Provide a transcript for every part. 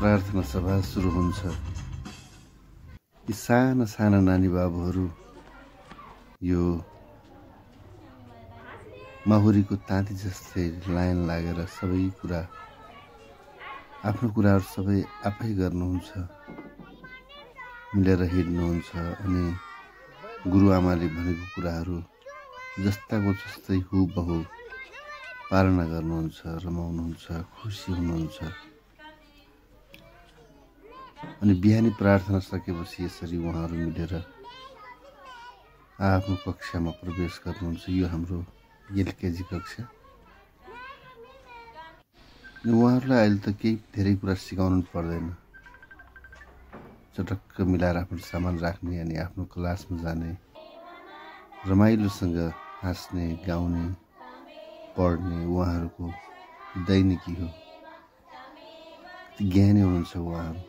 प्रार्थना सभा सुरु हुन्छ। यी साना साना नानी बाबुहरू यो माहुरीको ताती जस्तै लाइन लागेर सबै कुरा आफ्नो कुराहरू सबै आफै गर्नुहुन्छ, मिलेर हिँड्नुहुन्छ अनि गुरुआमाले भनेको कुराहरू जस्ताको जस्तै हुबहु पालना गर्नुहुन्छ, रमाउनुहुन्छ, खुसी हुनुहुन्छ। अनि बिहानी प्रार्थना सकेपछि यसरी उहाँहरू मिलेर आफ्नो कक्षामा प्रवेश गर्नुहुन्छ। यो हाम्रो एलकेजी कक्षा। उहाँहरूलाई अहिले त केही धेरै कुरा सिकाउनु पर्दैन, चटक्क मिलाएर आफ्नो सामान राख्ने अनि आफ्नो क्लासमा जाने, रमाइलोसँग हाँस्ने, गाउने, पढ्ने उहाँहरूको दैनिकी हो। ज्ञानी हुनुहुन्छ उहाँहरू।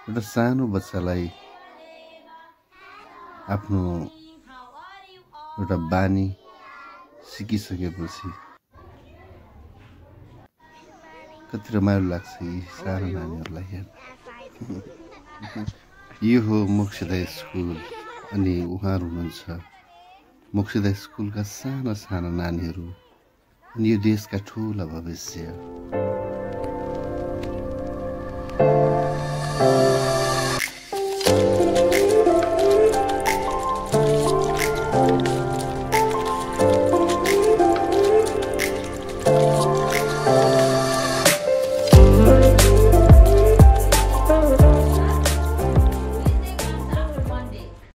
एउटा सानो बच्चालाई आफ्नो एउटा बानी सिकिसकेपछि कति रमाइलो लाग्छ यी सानो नानीहरूलाई हेर्दा। यो हो मोक्षदा स्कुल अनि उहाँहरू हुनुहुन्छ मोक्षदा स्कुलका साना साना नानीहरू अनि यो देशका ठुला भविष्य।